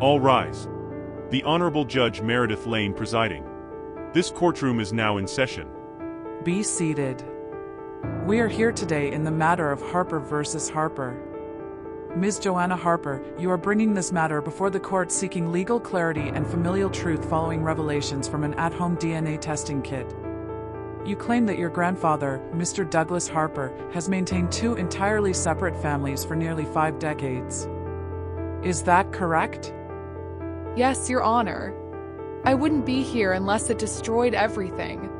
All rise. The Honorable Judge Meredith Lane presiding. This courtroom is now in session. Be seated. We are here today in the matter of Harper versus Harper. Ms. Joanna Harper, you are bringing this matter before the court seeking legal clarity and familial truth following revelations from an at-home DNA testing kit. You claim that your grandfather, Mr. Douglas Harper, has maintained two entirely separate families for nearly 5 decades. Is that correct? Yes, Your Honor. I wouldn't be here unless it destroyed everything.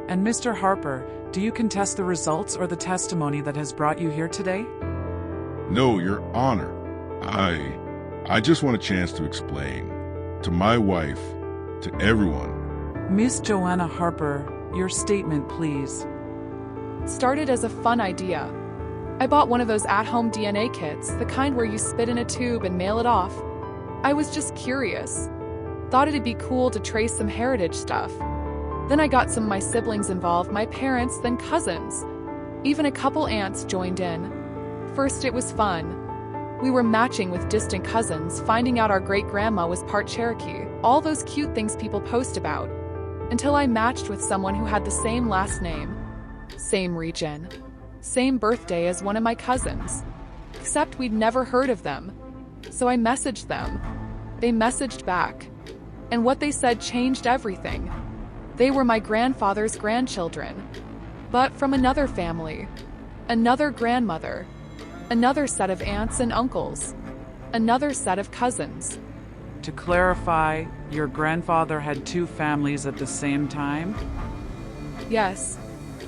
And Mr. Harper, do you contest the results or the testimony that has brought you here today? No, Your Honor. I just want a chance to explain. To my wife, to everyone. Miss Joanna Harper, your statement, please. Started as a fun idea. I bought one of those at-home DNA kits, the kind where you spit in a tube and mail it off. I was just curious. Thought it'd be cool to trace some heritage stuff. Then I got some of my siblings involved, my parents, then cousins. Even a couple aunts joined in. First it was fun. We were matching with distant cousins, finding out our great-grandma was part Cherokee, all those cute things people post about. Until I matched with someone who had the same last name, same region, same birthday as one of my cousins. Except we'd never heard of them. So I messaged them. They messaged back. And what they said changed everything. They were my grandfather's grandchildren. But from another family. Another grandmother. Another set of aunts and uncles. Another set of cousins. To clarify, your grandfather had 2 families at the same time? Yes.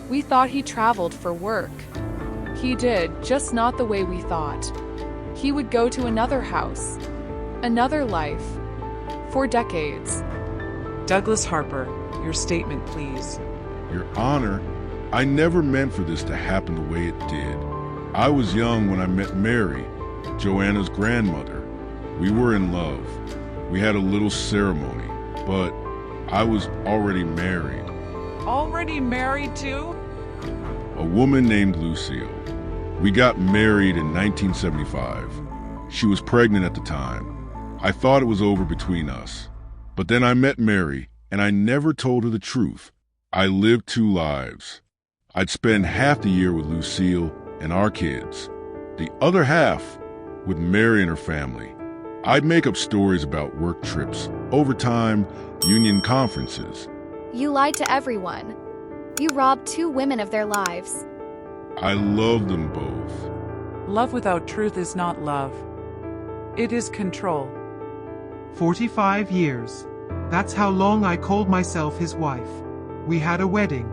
We thought he traveled for work. He did, just not the way we thought. He would go to another house. Another life. For decades. Douglas Harper, your statement, please. Your Honor, I never meant for this to happen the way it did. I was young when I met Mary, Joanna's grandmother. We were in love. We had a little ceremony, but I was already married. Already married to? A woman named Lucille. We got married in 1975. She was pregnant at the time. I thought it was over between us. But then I met Mary, and I never told her the truth. I lived 2 lives. I'd spend half the year with Lucille and our kids. The other half with Mary and her family. I'd make up stories about work trips, overtime, union conferences. You lied to everyone. You robbed 2 women of their lives. I loved them both. Love without truth is not love. It is control. 45 years. That's how long I called myself his wife. We had a wedding.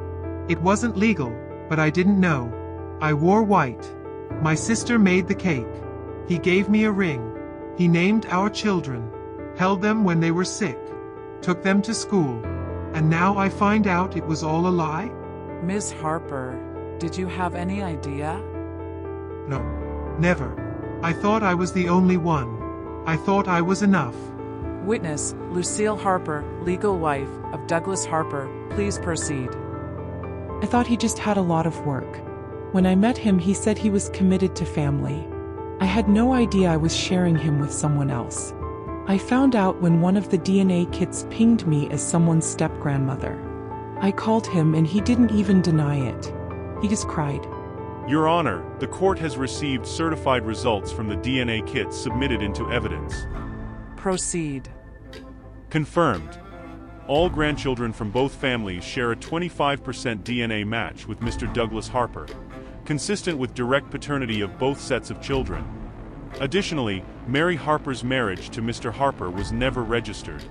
It wasn't legal, but I didn't know. I wore white. My sister made the cake. He gave me a ring. He named our children, held them when they were sick, took them to school, and now I find out it was all a lie? Ms. Harper, did you have any idea? No, never. I thought I was the only one. I thought I was enough. Witness, Lucille Harper, legal wife of Douglas Harper, please proceed. I thought he just had a lot of work. When I met him, he said he was committed to family. I had no idea I was sharing him with someone else. I found out when one of the DNA kits pinged me as someone's step-grandmother. I called him and he didn't even deny it. He just cried. Your Honor, the court has received certified results from the DNA kits submitted into evidence. Proceed. Confirmed. All grandchildren from both families share a 25% DNA match with Mr. Douglas Harper, consistent with direct paternity of both sets of children. Additionally, Mary Harper's marriage to Mr. Harper was never registered.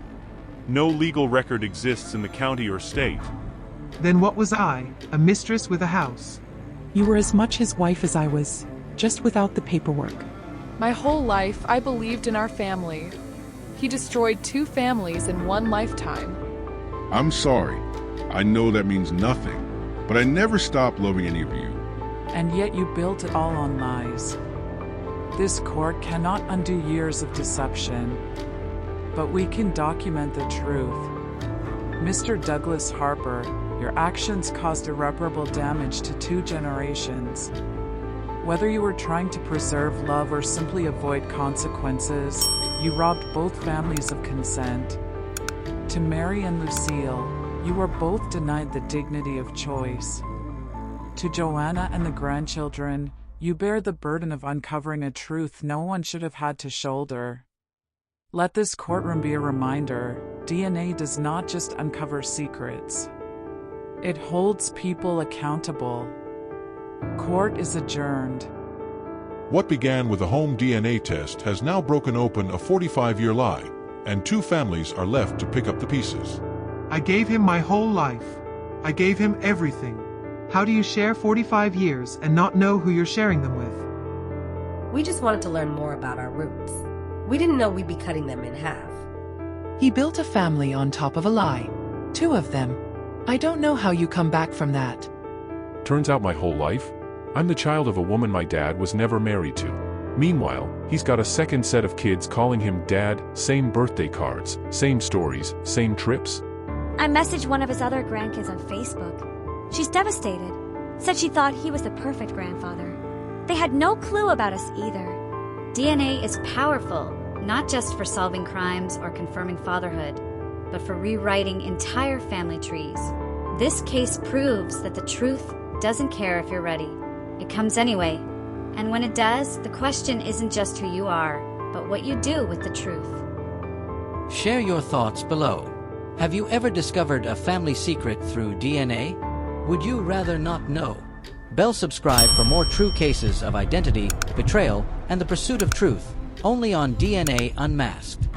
No legal record exists in the county or state. Then what was I, a mistress with a house? You were as much his wife as I was, just without the paperwork. My whole life, I believed in our family. He destroyed 2 families in 1 lifetime. I'm sorry. I know that means nothing, but I never stopped loving any of you. And yet you built it all on lies. This court cannot undo years of deception, but we can document the truth. Mr. Douglas Harper, your actions caused irreparable damage to 2 generations. Whether you were trying to preserve love or simply avoid consequences, you robbed both families of consent. To Mary and Lucille, you were both denied the dignity of choice. To Joanna and the grandchildren, you bear the burden of uncovering a truth no one should have had to shoulder. Let this courtroom be a reminder: DNA does not just uncover secrets. It holds people accountable. Court is adjourned. What began with a home DNA test has now broken open a 45-year lie, and two families are left to pick up the pieces. I gave him my whole life. I gave him everything. How do you share 45 years and not know who you're sharing them with? We just wanted to learn more about our roots. We didn't know we'd be cutting them in half. He built a family on top of a lie. 2 of them. I don't know how you come back from that. Turns out my whole life, I'm the child of a woman my dad was never married to. Meanwhile, he's got a second set of kids calling him dad, same birthday cards, same stories, same trips. I messaged one of his other grandkids on Facebook. She's devastated. Said she thought he was the perfect grandfather. They had no clue about us either. DNA is powerful, not just for solving crimes or confirming fatherhood, but for rewriting entire family trees. This case proves that the truth doesn't care if you're ready. It comes anyway. And when it does, the question isn't just who you are, but what you do with the truth. Share your thoughts below. Have you ever discovered a family secret through DNA? Would you rather not know? Bell subscribe for more true cases of identity, betrayal, and the pursuit of truth, only on DNA Unmasked.